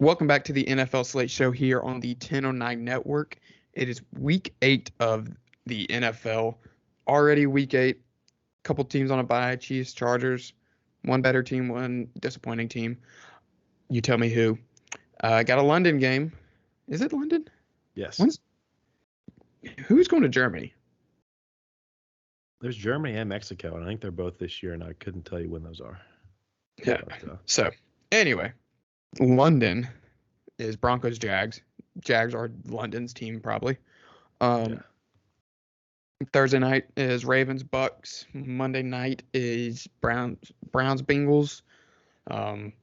Welcome back to the NFL Slate Show here on the 1009 Network. It is week 8 of the NFL. Already week 8. Couple teams on a bye. Chiefs, Chargers. One better team, one disappointing team. You tell me who. Got a London game. Is it London? Yes. Who's going to Germany? There's Germany and Mexico, and I think they're both this year, and I couldn't tell you when those are. Yeah. So, anyway, London is Broncos Jags. Jags are London's team probably. Thursday night is Ravens Bucks. Monday night is Browns Bengals. And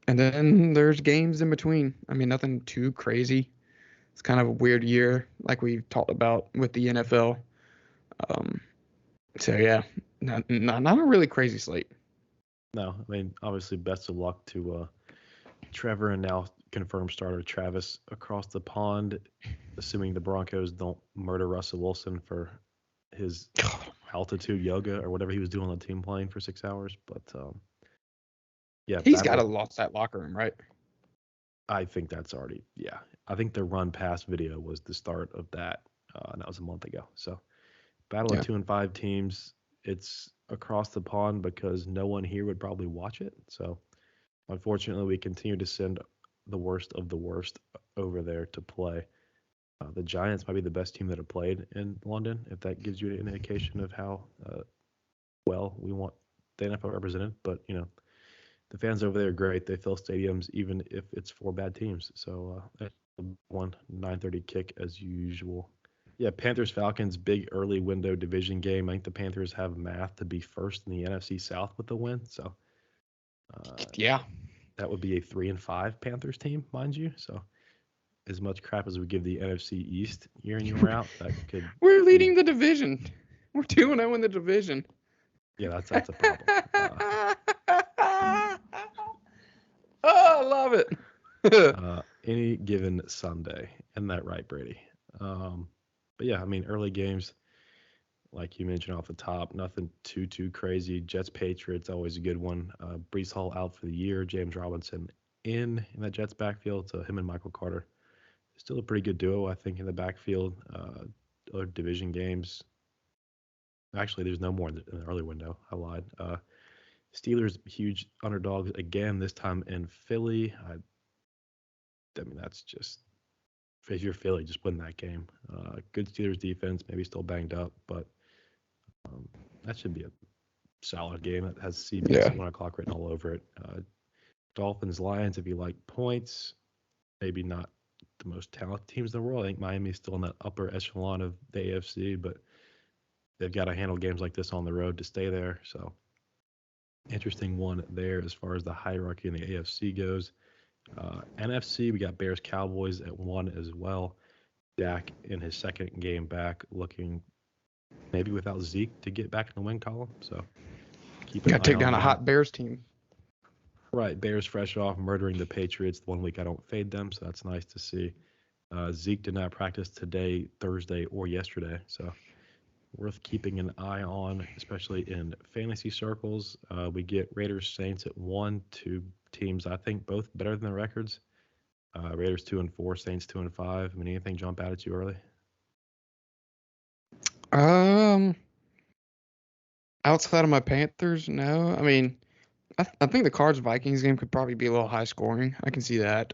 then there's games in between. I mean, nothing too crazy. It's kind of a weird year, like we talked about with the NFL. So yeah, not a really crazy slate. No, I mean, obviously, best of luck to Trevor and now confirmed starter Travis across the pond, assuming the Broncos don't murder Russell Wilson for his altitude yoga or whatever he was doing on the team plane for 6 hours. But yeah, he's got to lost that locker room, right? I think that's already, yeah. I think the run pass video was the start of that, and that was a month ago. So battle of 2 and 5 teams. It's across the pond because no one here would probably watch it. So unfortunately, we continue to send the worst of the worst over there to play. The Giants might be the best team that have played in London, if that gives you an indication of how well we want the NFL represented. But, you know, the fans over there are great. They fill stadiums even if it's 4 bad teams. So 9:30 kick as usual. Yeah, Panthers-Falcons, big early window division game. I think the Panthers have math to be first in the NFC South with the win. So that would be a 3-5 Panthers team, mind you. So as much crap as we give the NFC East year in year out, that could. We're leading the division. We're 2-0 in the division. Yeah, that's a problem. I love it. Any given Sunday, isn't that right, Brady? But yeah, I mean, early games, like you mentioned off the top, nothing too crazy. Jets Patriots, always a good one. Breece Hall out for the year. James Robinson in that Jets backfield. So him and Michael Carter, still a pretty good duo, I think, in the backfield. Other division games. Actually, there's no more in the early window. I lied. Steelers, huge underdogs again, this time in Philly. I mean, that's just, if you're Philly, just win that game. Good Steelers defense, maybe still banged up, but that should be a solid game. It has CBS at 1 o'clock written all over it. Dolphins, Lions, if you like points, maybe not the most talented teams in the world. I think Miami's still in that upper echelon of the AFC, but they've got to handle games like this on the road to stay there. So interesting one there as far as the hierarchy in the AFC goes. NFC, we got Bears Cowboys at 1 as well. Dak in his second game back, looking maybe without Zeke to get back in the win column. So keep got to take down a hot Bears team. Right, Bears fresh off murdering the Patriots. The 1 week I don't fade them, so that's nice to see. Zeke did not practice today, Thursday, or yesterday, so worth keeping an eye on, especially in fantasy circles. We get Raiders Saints at 1, 2 teams I think both better than the records. Raiders 2-4, Saints 2-5. I mean, anything jump out at you early? Outside of my Panthers, no. I mean, I think the Cards-Vikings game could probably be a little high scoring. I can see that.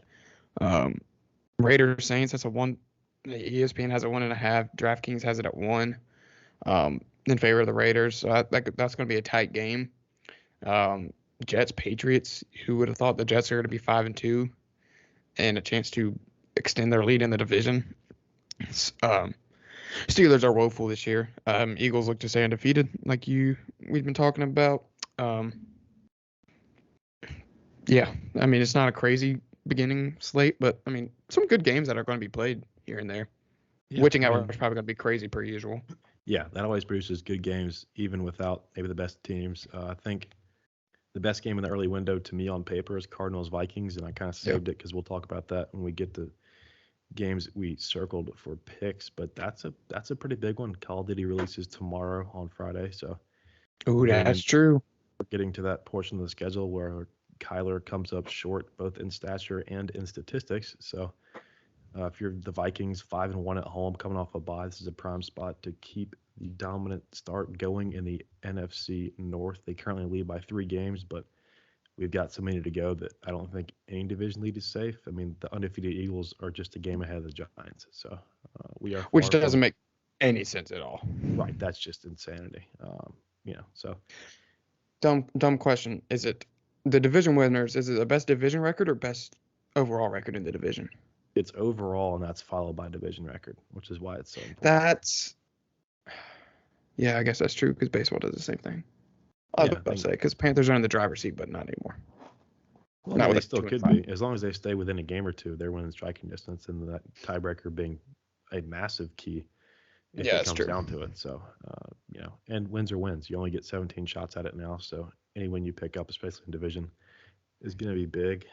Raiders Saints, that's a 1. ESPN has a 1.5. DraftKings has it at 1. In favor of the Raiders. So that's going to be a tight game. Jets Patriots. Who would have thought the Jets are going to be 5-2 and a chance to extend their lead in the division? Steelers are woeful this year. Eagles look to stay undefeated, like we've been talking about. Yeah, I mean, it's not a crazy beginning slate, but I mean, some good games that are going to be played here and there. Yeah, witching hour is probably going to be crazy per usual. Yeah, that always produces good games, even without maybe the best teams. I think the best game in the early window to me on paper is Cardinals-Vikings, and I kind of saved it because we'll talk about that when we get to games we circled for picks. But that's a pretty big one. Call of Duty releases tomorrow on Friday, so that's true. We're getting to that portion of the schedule where Kyler comes up short both in stature and in statistics. So if you're the Vikings, 5-1 at home, coming off a bye, this is a prime spot to keep the dominant start going in the NFC North. They currently lead by 3 games, but we've got so many to go that I don't think any division lead is safe. I mean, the undefeated Eagles are just a game ahead of the Giants. So we are Which doesn't make any sense at all. Right. That's just insanity. So. Dumb question. Is it the division winners? Is it the best division record or best overall record in the division? It's overall, and that's followed by division record, which is why it's so important. Yeah, I guess that's true because baseball does the same thing. I was about to say because Panthers are in the driver's seat, but not anymore. Well, no, they still could be as long as they stay within a game or two. They're within striking distance, and that tiebreaker being a massive key if it comes down to it. So, and wins are wins. You only get 17 shots at it now, so any win you pick up, especially in division, is going to be big.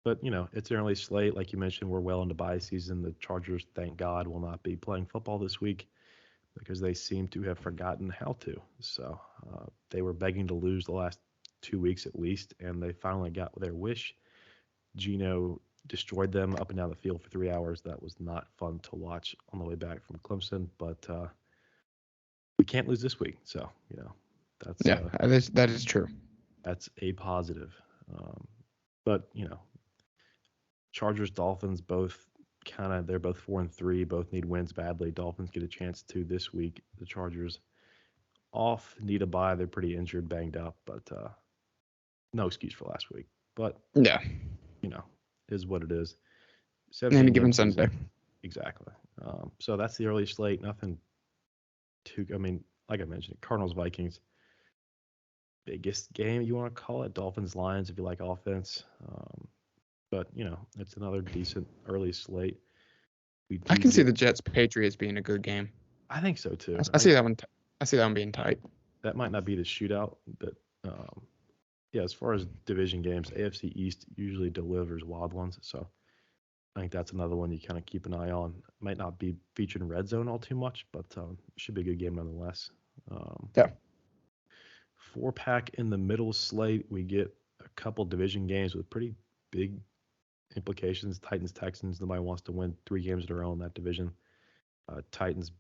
But, it's an early slate. Like you mentioned, we're well into bye season. The Chargers, thank God, will not be playing football this week because they seem to have forgotten how to. So they were begging to lose the last 2 weeks at least, and they finally got their wish. Geno destroyed them up and down the field for 3 hours. That was not fun to watch on the way back from Clemson, but we can't lose this week. So, that's that is true. That's a positive. But, Chargers, Dolphins, they're both 4-3, both need wins badly. Dolphins get a chance to this week. The Chargers off, need a bye. They're pretty injured, banged up, but no excuse for last week. But, is what it is. Any given Sunday. Exactly. So that's the early slate. Nothing too, like I mentioned, Cardinals, Vikings. Biggest game you want to call it. Dolphins, Lions if you like offense. But, it's another decent early slate. I can see the Jets Patriots being a good game. I think so too. I see that one. I see that one being tight. That might not be the shootout, but as far as division games, AFC East usually delivers wild ones. So I think that's another one you kind of keep an eye on. Might not be featured in red zone all too much, but should be a good game nonetheless. 4-pack in the middle slate. We get a couple division games with pretty big implications. Titans, Texans. Nobody wants to win 3 games in a row in that division. Titans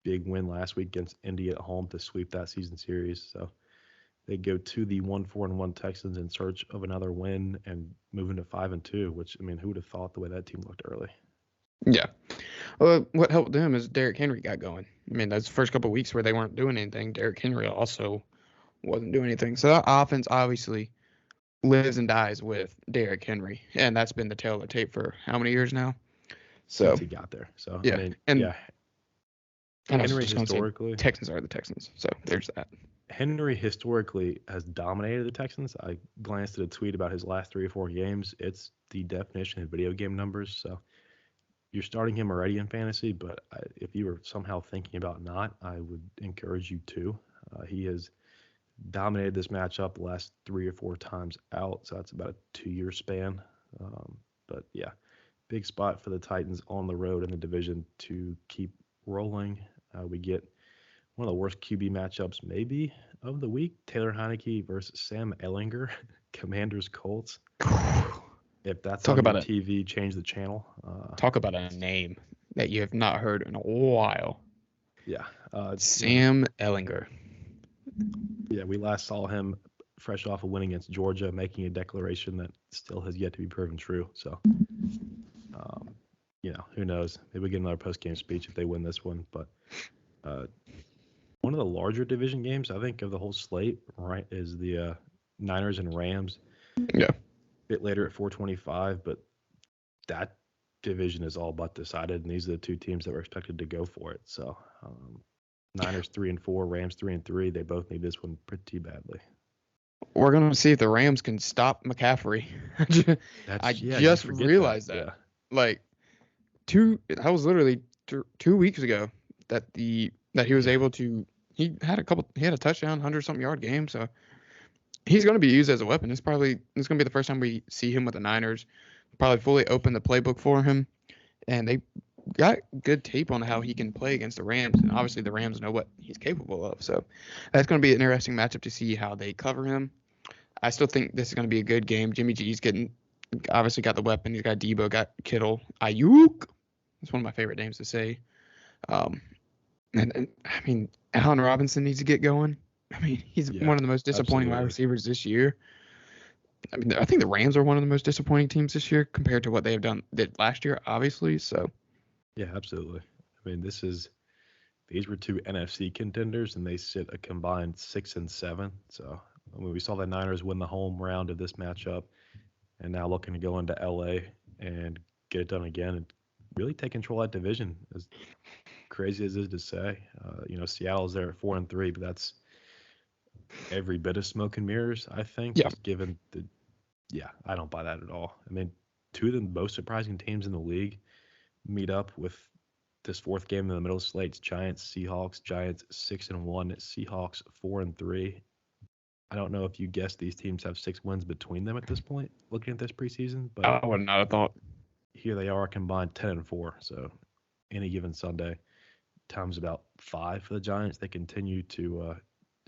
big win last week against Indy at home to sweep that season series. So they go to the 1-4-1 Texans in search of another win and moving to 5-2. Which who would have thought the way that team looked early? Yeah. Well, what helped them is Derrick Henry got going. Those first couple of weeks where they weren't doing anything, Derrick Henry also wasn't doing anything. So that offense obviously lives and dies with Derrick Henry, and that's been the tail of the tape for how many years now? So since he got there. So yeah, Henry historically, Texans are the Texans. So there's that. Henry historically has dominated the Texans. I glanced at a tweet about his last 3 or 4 games. It's the definition of video game numbers. So you're starting him already in fantasy, but if you were somehow thinking about not, I would encourage you to. He has dominated this matchup the last 3 or 4 times out, so that's about a 2-year span. But yeah, big spot for the Titans on the road in the division to keep rolling. We get one of the worst QB matchups maybe of the week. Taylor Heineke versus Sam Ehlinger, Commanders Colts. If that's on your TV, change the channel. Talk about a name that you have not heard in a while. Yeah. Sam Ehlinger. Yeah, we last saw him fresh off a win against Georgia, making a declaration that still has yet to be proven true. So, who knows? Maybe we get another post-game speech if they win this one. But one of the larger division games, I think, of the whole slate, right, is the Niners and Rams. Yeah. A bit later at 4:25, but that division is all but decided, and these are the 2 teams that were expected to go for it. So, Niners 3-4, Rams 3-3. They both need this one pretty badly. We're gonna see if the Rams can stop McCaffrey. I just realized that. That was literally 2 weeks ago that he was able to. He had a touchdown, 100-something yard game. So he's going to be used as a weapon. It's going to be the first time we see him with the Niners. Probably fully open the playbook for him, and they got good tape on how he can play against the Rams, and obviously the Rams know what he's capable of. So that's going to be an interesting matchup to see how they cover him. I still think this is going to be a good game. Jimmy G's obviously got the weapon. He's got Debo, got Kittle, Ayuk. It's one of my favorite names to say. Um, and I mean, Allen Robinson needs to get going. I mean, he's Yeah, one of the most disappointing wide absolutely. receivers this year. I mean, I think the Rams are one of the most disappointing teams this year compared to what they have did last year, obviously. So Yeah, absolutely. I mean, these were two NFC contenders, and they sit a combined 6-7. So I mean, we saw the Niners win the home round of this matchup, and now looking to go into LA and get it done again and really take control of that division. As crazy as it is to say, Seattle's there at 4-3, but that's every bit of smoke and mirrors. I think, yeah, just given I don't buy that at all. I mean, two of the most surprising teams in the league meet up with this fourth game in the middle of slates: Giants, Seahawks. Giants 6-1, Seahawks 4-3. I don't know if you guessed these teams have 6 wins between them at this point, looking at this preseason, but I would not have thought. here they are combined 10-4. So any given Sunday, times about 5 for the Giants. They continue to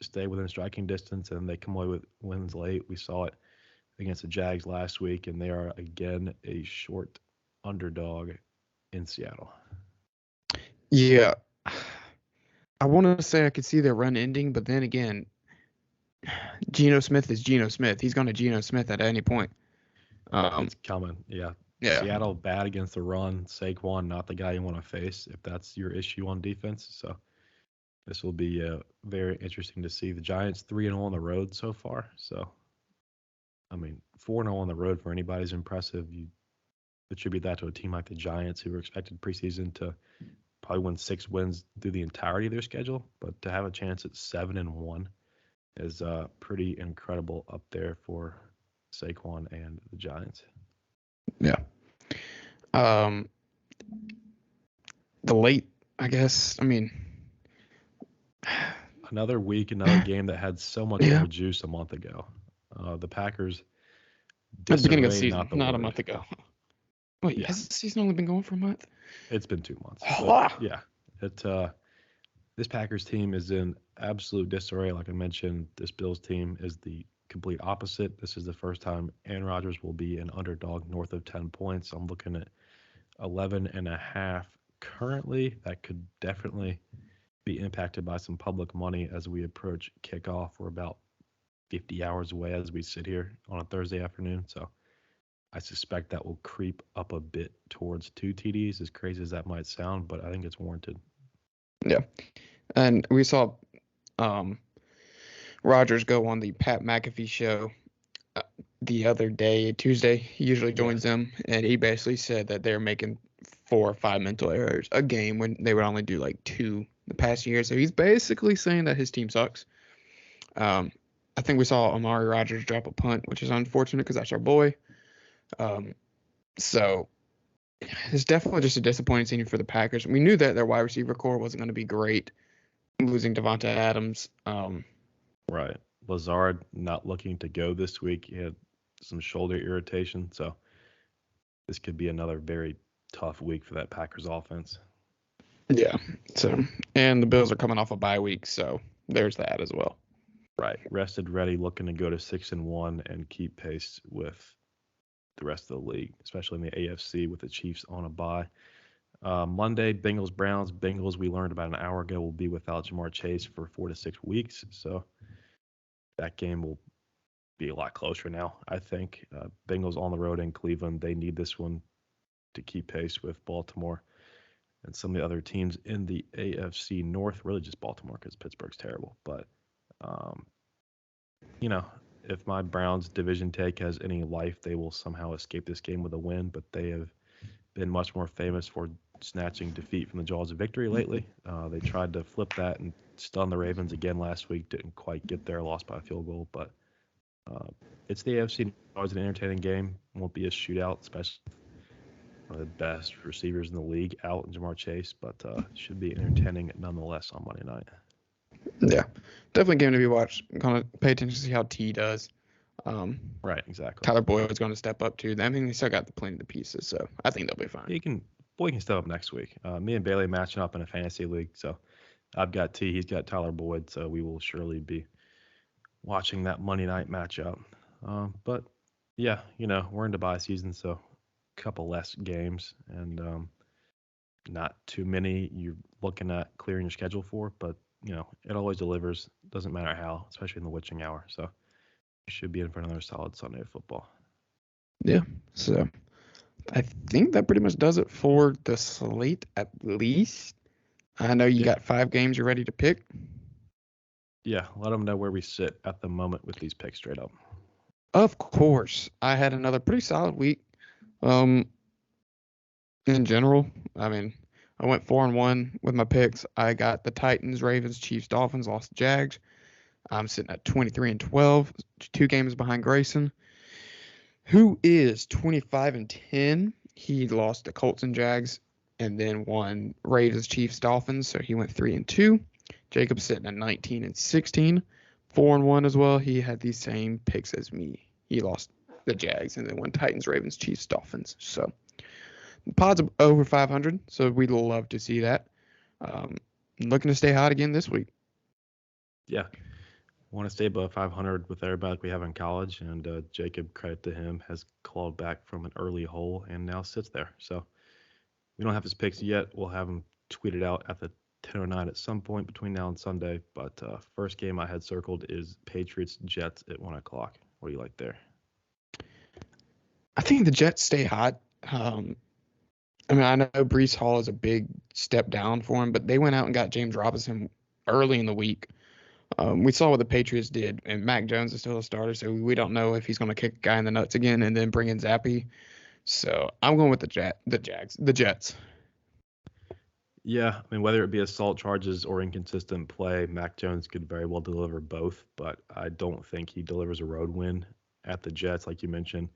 stay within striking distance, and they come away with wins late. We saw it against the Jags last week, and they are again a short underdog in Seattle. Yeah, I want to say I could see their run ending, but then again, Geno Smith is Geno Smith. He's going to Geno Smith at any point. It's coming. Yeah. Yeah. Seattle bad against the run. Saquon, not the guy you want to face if that's your issue on defense. So this will be very interesting to see. The Giants 3-0 on the road so far. So, I mean, 4-0 on the road for anybody is impressive. You attribute that to a team like the Giants, who were expected preseason to probably win 6 wins through the entirety of their schedule. But to have a chance at 7-1 is pretty incredible up there for Saquon and the Giants. Yeah. The late, I guess. I mean, another week, another game that had so much more juice a month ago. The Packers. At the beginning of the season, not a month ago. Wait, yeah. has the season only been going for a month? It's been 2 months. Yeah. This Packers team is in absolute disarray. Like I mentioned, this Bills team is the complete opposite. This is the first time Aaron Rodgers will be an underdog north of 10 points. I'm looking at 11.5 currently. That could definitely be impacted by some public money as we approach kickoff. We're about 50 hours away as we sit here on a Thursday afternoon. So I suspect that will creep up a bit towards 2 TDs, as crazy as that might sound, but I think it's warranted. Yeah. And we saw Rodgers go on the Pat McAfee show the other day, Tuesday. He usually joins them, and he basically said that they're making 4 or 5 mental errors a game when they would only do like 2 the past year. So he's basically saying that his team sucks. I think we saw Amari Rodgers drop a punt, which is unfortunate because that's our boy. So it's definitely just a disappointing season for the Packers. We knew that their wide receiver core wasn't going to be great, losing Devonta Adams. Right. Lazard not looking to go this week. He had some shoulder irritation, so this could be another very tough week for that Packers offense. Yeah. So, and the Bills are coming off a bye week, so there's that as well. Right. Rested, ready, looking to go to 6-1 and keep pace with the rest of the league, especially in the AFC with the Chiefs on a bye. Monday, Bengals, Browns. Bengals, we learned about an hour ago, will be without Jamar Chase for 4 to 6 weeks. So that game will be a lot closer now, I think. Bengals on the road in Cleveland. They need this one to keep pace with Baltimore and some of the other teams in the AFC North. Really just Baltimore because Pittsburgh's terrible. But, if my Browns division take has any life, they will somehow escape this game with a win. But they have been much more famous for snatching defeat from the jaws of victory lately. They tried to flip that and stun the Ravens again last week. Didn't quite get there, lost by a field goal. But it's the AFC. Always an entertaining game. Won't be a shootout, especially one of the best receivers in the league out in Jamar Chase. But should be entertaining nonetheless on Monday night. Yeah, definitely a game to be watched. Kind of pay attention to see how T does. Right, exactly. Tyler Boyd's going to step up too. I mean, they still got plenty of the pieces, so I think they'll be fine. Boyd can step up next week. Me and Bailey matching up in a fantasy league, so I've got T, he's got Tyler Boyd, so we will surely be watching that Monday night matchup. But yeah, we're into bye season, so a couple less games and not too many you're looking at clearing your schedule for, but it always delivers. Doesn't matter how, especially in the witching hour. So you should be in for another solid Sunday of football. Yeah. So I think that pretty much does it for the slate, at least. I know you Yeah. got 5 games you're ready to pick. Yeah, let them know where we sit at the moment with these picks straight up. Of course, I had another pretty solid week. Um, in general, I mean, I went 4-1 with my picks. I got the Titans, Ravens, Chiefs, Dolphins, lost the Jags. I'm sitting at 23-12, 2 games behind Grayson, who is 25-10. He lost the Colts and Jags, and then won Ravens, Chiefs, Dolphins. So he went 3-2. Jacob's sitting at 19-16, 4-1 as well. He had the same picks as me. He lost the Jags and then won Titans, Ravens, Chiefs, Dolphins. So the pod's over 500. So we'd love to see that. Looking to stay hot again this week. Yeah, want to stay above 500 with everybody like we have in college, and Jacob, credit to him, has clawed back from an early hole and now sits there. So we don't have his picks yet. We'll have him tweeted out at the 10:09 at some point between now and Sunday. But first game I had circled is Patriots Jets at 1 o'clock. What do you like there? I think the Jets stay hot. I mean, I know Brees Hall is a big step down for him, but they went out and got James Robinson early in the week. We saw what the Patriots did, and Mac Jones is still a starter, so we don't know if he's going to kick a guy in the nuts again and then bring in Zappy. So I'm going with the Jets. Yeah, I mean, whether it be assault charges or inconsistent play, Mac Jones could very well deliver both, but I don't think he delivers a road win at the Jets, like you mentioned.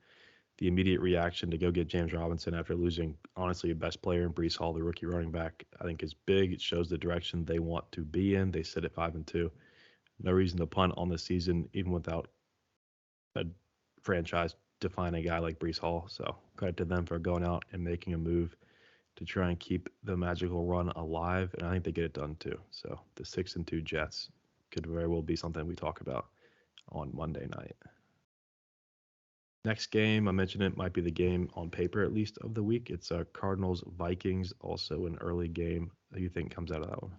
The immediate reaction to go get James Robinson after losing, honestly, the best player in Brees Hall, the rookie running back, I think is big. It shows the direction they want to be in. They sit at 5-2. No reason to punt on the season, even without a franchise defining guy like Brees Hall. So credit to them for going out and making a move to try and keep the magical run alive, and I think they get it done too. So the 6-2 Jets could very well be something we talk about on Monday night. Next game, I mentioned it might be the game on paper at least of the week. It's Cardinals Vikings, also an early game. Who do you think comes out of that one?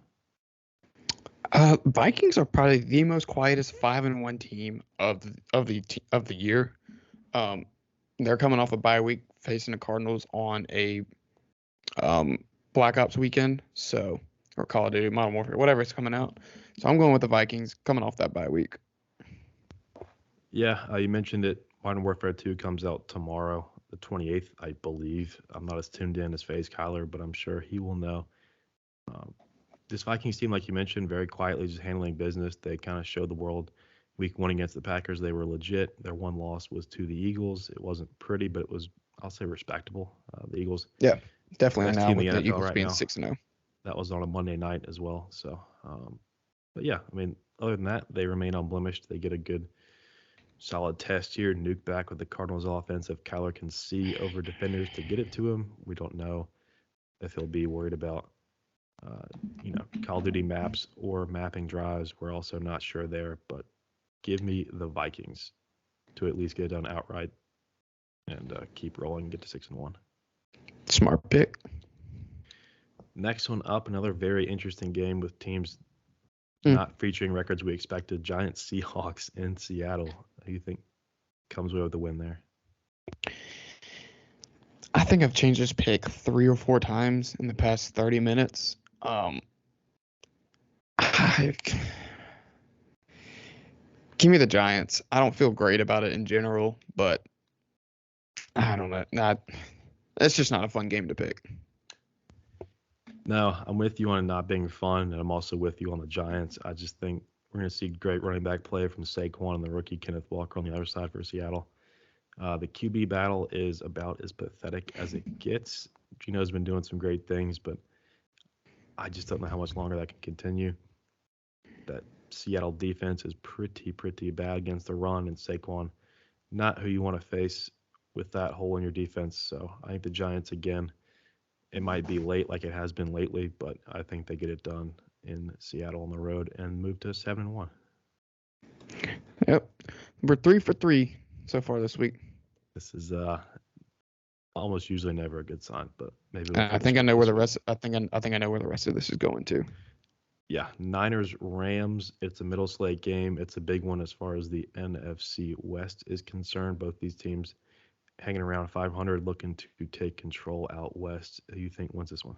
Vikings are probably the most quietest 5-1 team of the year. They're coming off a bye week facing the Cardinals on a Black Ops weekend, or Call of Duty, Modern Warfare, whatever is coming out. So I'm going with the Vikings coming off that bye week. Yeah, you mentioned it. Modern Warfare 2 comes out tomorrow, the 28th, I believe. I'm not as tuned in as FaZe Kyler, but I'm sure he will know. This Vikings team, like you mentioned, very quietly just handling business. They kind of showed the world week 1 against the Packers. They were legit. Their one loss was to the Eagles. It wasn't pretty, but it was, I'll say, respectable. The Eagles, Yeah, definitely best now team with in the the NFL Eagles right being now. 6-0. That was on a Monday night as well. So, but yeah, I mean, other than that, they remain unblemished. They get a good, solid test here. Nuke back with the Cardinals offense. If Kyler can see over defenders to get it to him, we don't know if he'll be worried about, Call of Duty maps or mapping drives. We're also not sure there, but give me the Vikings to at least get it done outright and keep rolling, get to 6-1. Smart pick. Next one up, another very interesting game with teams not featuring records we expected. Giants Seahawks in Seattle. Who do you think comes away with the win there? I think I've changed this pick 3 or 4 times in the past 30 minutes. Give me the Giants. I don't feel great about it in general, but I don't know. It's just not a fun game to pick. No, I'm with you on it not being fun, and I'm also with you on the Giants. I just think we're going to see great running back play from Saquon and the rookie Kenneth Walker on the other side for Seattle. The QB battle is about as pathetic as it gets. Gino's been doing some great things, but I just don't know how much longer that can continue. That Seattle defense is pretty bad against the run, and Saquon, not who you want to face with that hole in your defense. So I think the Giants, again, it might be late like it has been lately, but I think they get it done in Seattle on the road and move to 7-1. Yep. We're 3 for 3 so far this week. This is almost usually never a good sign, but maybe I think I know where the rest. I think I know where the rest of this is going to. Yeah, Niners Rams. It's a middle slate game. It's a big one as far as the NFC West is concerned. Both these teams hanging around 500, looking to take control out west. Who do you think wins this one?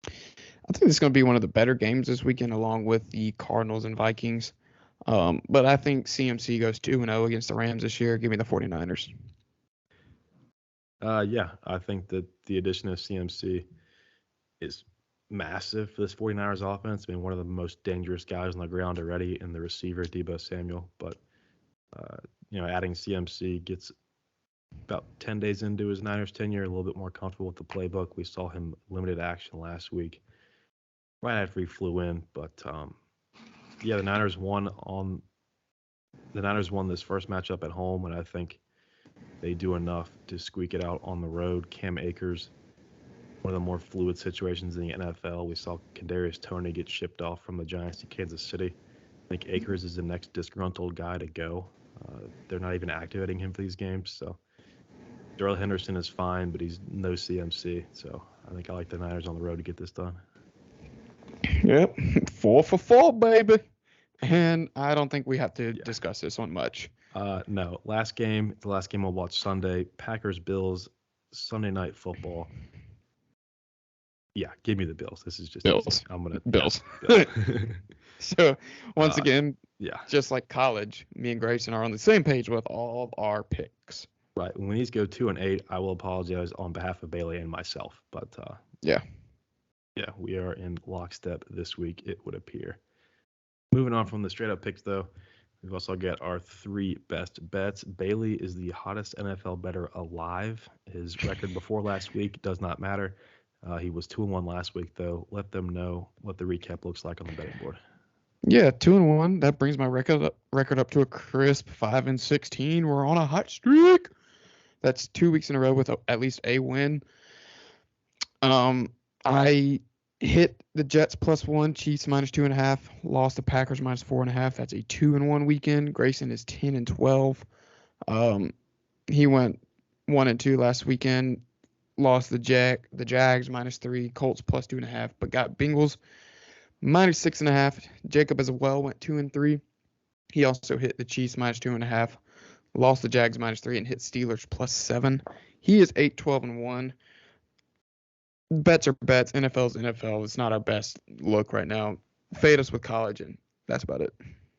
I think this is going to be one of the better games this weekend, along with the Cardinals and Vikings. But I think CMC goes 2-0 against the Rams this year. Give me the 49ers. Yeah, I think that the addition of CMC is massive for this 49ers offense. I mean, one of the most dangerous guys on the ground already, and the receiver, Deebo Samuel. But, adding CMC gets about 10 days into his Niners tenure, a little bit more comfortable with the playbook. We saw him limited action last week, right after he flew in. But, the Niners won this first matchup at home, and I think they do enough to squeak it out on the road. Cam Akers, one of the more fluid situations in the NFL. We saw Kadarius Toney get shipped off from the Giants to Kansas City. I think Akers is the next disgruntled guy to go. They're not even activating him for these games. So Darrell Henderson is fine, but he's no CMC. So I think I like the Niners on the road to get this done. Yep, 4 for 4, baby. And I don't think we have to discuss this one much. No, the last game I'll watch Sunday. Packers-Bills, Sunday Night Football. Yeah, give me the Bills. This is just Bills. Easy. I'm gonna Bills. Bills. So once again, yeah, just like college, me and Grayson are on the same page with all of our picks. Right. When these go 2-8, I will apologize on behalf of Bailey and myself. But yeah, we are in lockstep this week, it would appear. Moving on from the straight up picks, though, we've also got our 3 best bets. Bailey is the hottest NFL bettor alive. His record before last week does not matter. He was 2-1 last week, though. Let them know what the recap looks like on the betting board. Yeah, 2-1. That brings my record up to a crisp 5-16. We're on a hot streak. That's 2 weeks in a row with at least a win. I hit the Jets +1, Chiefs -2.5, lost the Packers -4.5. That's a 2-1 weekend. Grayson is 10-12. He went 1-2 last weekend. Lost the Jags -3, Colts +2.5, but got Bengals -6.5. Jacob as well went 2-3. He also hit the Chiefs -2.5, lost the Jags -3, and hit Steelers +7. He is 8-12-1. Bets are bets. NFL's NFL. It's not our best look right now. Fade us with college, and that's about it.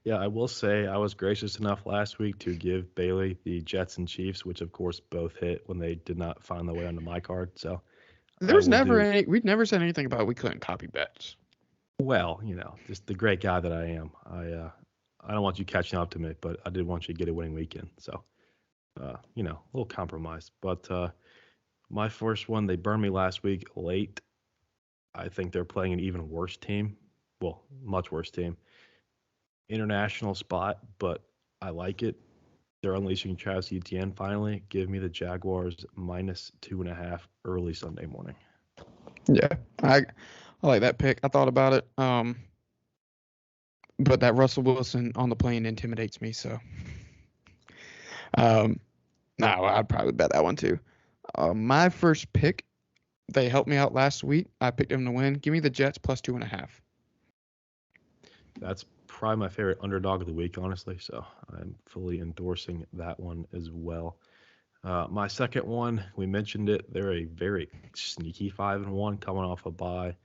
Yeah, I will say I was gracious enough last week to give Bailey the Jets and Chiefs, which of course both hit when they did not find their way onto my card. So we'd never said anything about we couldn't copy bets. Well, just the great guy that I am. I don't want you catching up to me, but I did want you to get a winning weekend. So, a little compromise. But my first one, they burned me last week late. I think they're playing an even worse team. Well, much worse team. International spot, but I like it. They're unleashing Travis Etienne finally. Give me the Jaguars -2.5 early Sunday morning. Yeah, I like that pick. I thought about it. But that Russell Wilson on the plane intimidates me. So, no, I'd probably bet that one too. My first pick, they helped me out last week. I picked them to win. Give me the Jets +2.5. That's probably my favorite underdog of the week, honestly. So I'm fully endorsing that one as well. My second one, we mentioned it. They're a very sneaky 5-1 coming off a bye.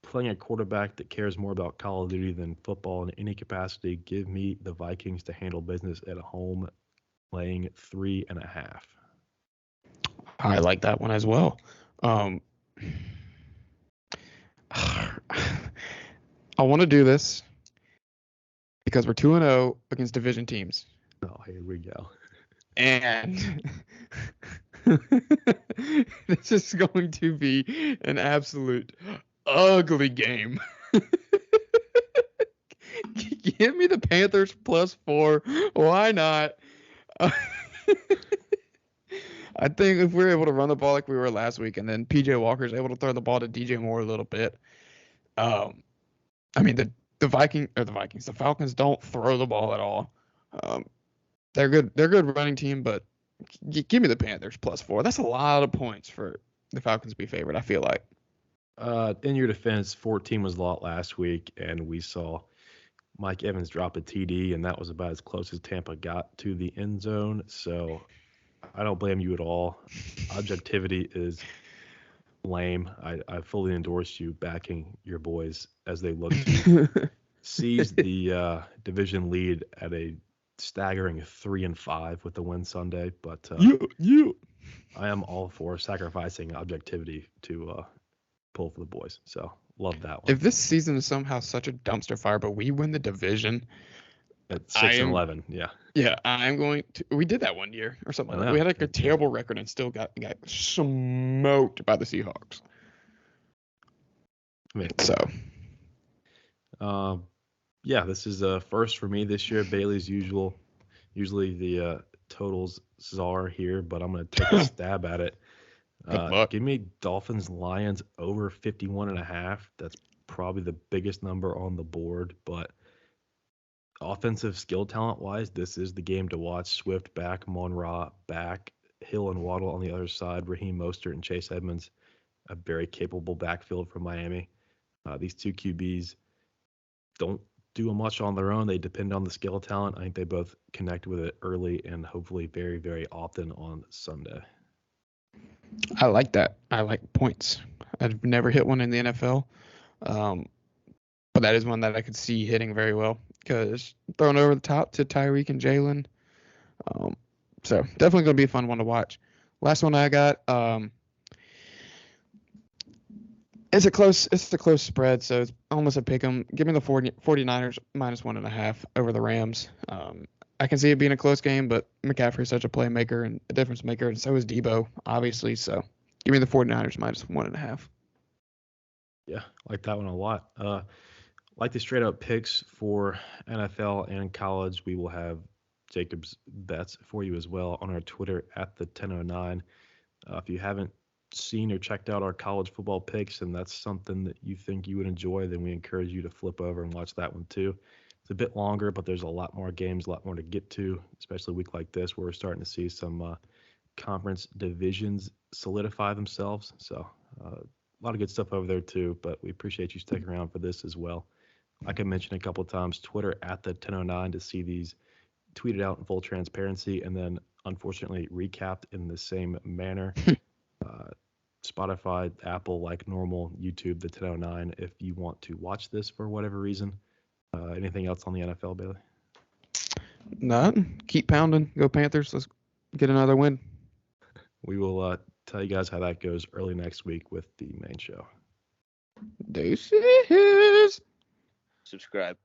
Playing a quarterback that cares more about Call of Duty than football in any capacity. Give me the Vikings to handle business at home, laying 3.5. I like that one as well. I want to do this because we're 2-0 against division teams. Oh, here we go. And this is going to be an absolute ugly game. Give me the Panthers +4. Why not? I think if we're able to run the ball like we were last week, and then PJ Walker's able to throw the ball to DJ Moore a little bit. I mean the Falcons don't throw the ball at all. They're good. They're a good running team, but give me the Panthers +4. That's a lot of points for the Falcons to be favored, I feel like. In your defense, 14 was a lot last week, and we saw Mike Evans drop a TD, and that was about as close as Tampa got to the end zone. So I don't blame you at all. Objectivity is lame. I fully endorse you backing your boys as they look to seize the division lead at a staggering 3-5 with the win Sunday. But you. I am all for sacrificing objectivity to pull for the boys. So love that one. If this season is somehow such a dumpster fire, but we win the division, At 6-11, yeah. Yeah, I'm going to. We did that one year or something like that. We had like a terrible record and still got smoked by the Seahawks. So, yeah, this is a first for me this year. Bailey's usually the totals czar here, but I'm going to take a stab at it. Give me Dolphins Lions over 51.5. That's probably the biggest number on the board, but offensive skill talent wise, this is the game to watch. Swift back, Mon-Ra back, Hill and Waddle on the other side, Raheem Mostert and Chase Edmonds, a very capable backfield from Miami. These two QBs don't do much on their own. They depend on the skill talent. I think they both connect with it early and hopefully very, very often on Sunday. I like that. I like points. I've never hit one in the NFL, but that is one that I could see hitting very well because throwing over the top to Tyreek and Jalen. So definitely going to be a fun one to watch. Last one I got. It's a close spread, so it's almost a pick 'em. Give me the 49ers -1.5 over the Rams. I can see it being a close game, but McCaffrey is such a playmaker and a difference maker, and so is Debo, obviously. So give me the 49ers -1.5. Yeah, I like that one a lot. Like the straight up picks for NFL and college, we will have Jacob's bets for you as well on our Twitter at the 1009. If you haven't seen or checked out our college football picks and that's something that you think you would enjoy, then we encourage you to flip over and watch that one too. It's a bit longer, but there's a lot more games, a lot more to get to, especially a week like this where we're starting to see some conference divisions solidify themselves. So a lot of good stuff over there too, but we appreciate you sticking around for this as well. Like I mentioned a couple of times, Twitter at the 1009 to see these tweeted out in full transparency and then unfortunately recapped in the same manner. Spotify, Apple, like normal, YouTube, the 1009, if you want to watch this for whatever reason. Anything else on the NFL, Bailey? None. Keep pounding. Go Panthers. Let's get another win. We will tell you guys how that goes early next week with the main show. Deuces. Subscribe.